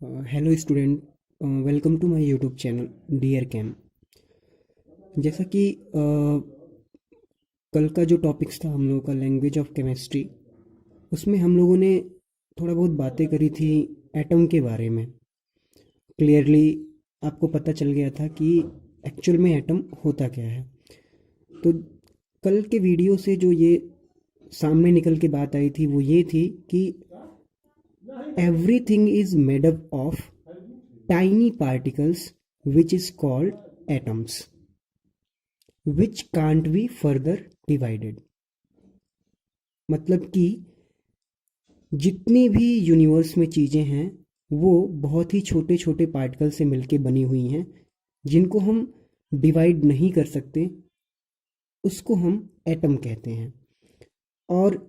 Hello student, welcome to my YouTube channel dear कैम। जैसा कि कल का जो टॉपिक्स था हम लोगों का लैंग्वेज ऑफ केमिस्ट्री, उसमें हम लोगों ने थोड़ा बहुत बातें करी थी एटम के बारे में। क्लियरली आपको पता चल गया था कि एक्चुअल में एटम होता क्या है। तो कल के वीडियो से जो ये सामने निकल के बात आई थी वो ये थी कि everything is made up of tiny particles which is called atoms which can't be further divided। मतलब कि जितनी भी यूनिवर्स में चीज़ें हैं वो बहुत ही छोटे छोटे पार्टिकल से मिलके बनी हुई हैं, जिनको हम डिवाइड नहीं कर सकते, उसको हम एटम कहते हैं। और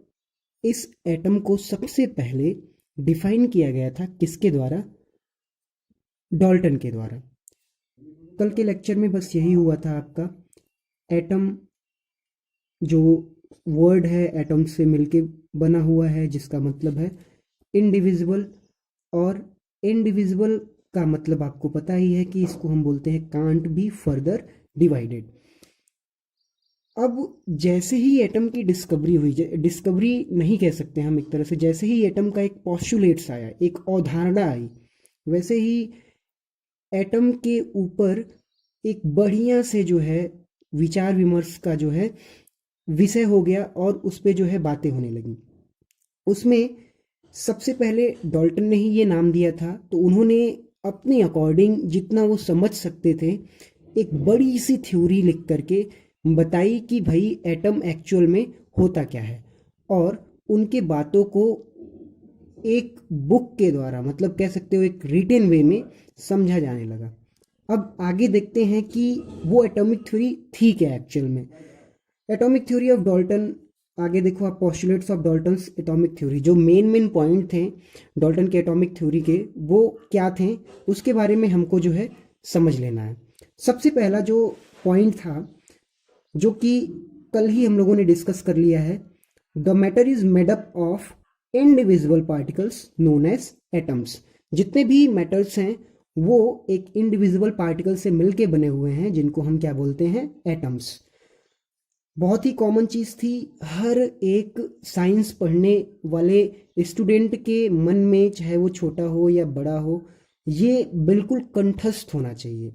इस एटम को सबसे पहले डिफाइन किया गया था किसके द्वारा? डॉल्टन के द्वारा। कल के लेक्चर में बस यही हुआ था आपका। एटम जो वर्ड है एटम से मिलके बना हुआ है, जिसका मतलब है इनडिविजिबल। और इनडिविजिबल का मतलब आपको पता ही है कि इसको हम बोलते हैं कांट बी फर्दर डिवाइडेड। अब जैसे ही एटम की डिस्कवरी हुई, डिस्कवरी नहीं कह सकते हम एक तरह से, जैसे ही एटम का एक पॉस्टुलेट्स आया, एक अवधारणा आई, वैसे ही एटम के ऊपर एक बढ़िया से जो है विचार विमर्श का जो है विषय हो गया और उस पे जो है बातें होने लगी। उसमें सबसे पहले डॉल्टन ने ही ये नाम दिया था, तो उन्होंने अपने अकॉर्डिंग जितना वो समझ सकते थे एक बड़ी सी थ्योरी लिख करके बताई कि भाई एटम एक्चुअल में होता क्या है। और उनके बातों को एक बुक के द्वारा, मतलब कह सकते हो एक रिटन वे में समझा जाने लगा। अब आगे देखते हैं कि वो एटॉमिक थ्योरी थी क्या एक्चुअल में। एटॉमिक थ्योरी ऑफ डॉल्टन, आगे देखो आप, postulates of Dalton's atomic theory, जो मेन पॉइंट थे डॉल्टन के एटॉमिक थ्योरी के, वो क्या थे उसके बारे में हमको जो है समझ लेना है। सबसे पहला जो पॉइंट था, जो कि कल ही हम लोगों ने डिस्कस कर लिया है, the matter is made up of indivisible particles known as atoms. जितने भी मैटर्स हैं वो एक इंडिविजिबल पार्टिकल से मिलके बने हुए हैं, जिनको हम क्या बोलते हैं? एटम्स। बहुत ही कॉमन चीज़ थी, हर एक साइंस पढ़ने वाले स्टूडेंट के मन में, चाहे वो छोटा हो या बड़ा हो, ये बिल्कुल कंठस्थ होना चाहिए।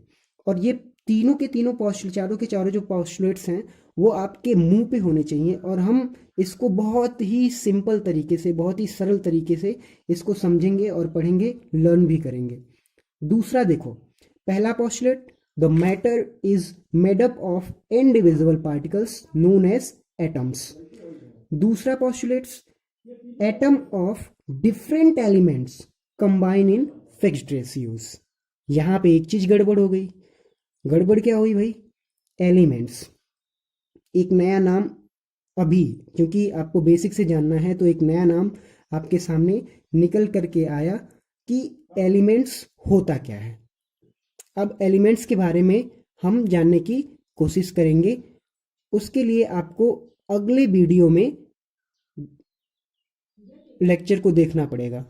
और ये तीनों के तीनों चारों के चारों जो पॉस्टुलेट्स हैं वो आपके मुंह पे होने चाहिए, और हम इसको बहुत ही सिंपल तरीके से, बहुत ही सरल तरीके से इसको समझेंगे और पढ़ेंगे, लर्न भी करेंगे। दूसरा देखो, पहला postulate, the matter is made up of indivisible particles known as atoms. दूसरा postulates, atom of different elements combine in fixed ratios. यहां पे एक चीज गड़बड़ हो गई। गड़बड़ क्या हुई भाई? एलिमेंट्स। एक नया नाम अभी, क्योंकि आपको बेसिक से जानना है, तो एक नया नाम आपके सामने निकल करके आया कि एलिमेंट्स होता क्या है। अब एलिमेंट्स के बारे में हम जानने की कोशिश करेंगे। उसके लिए आपको अगले वीडियो में लेक्चर को देखना पड़ेगा।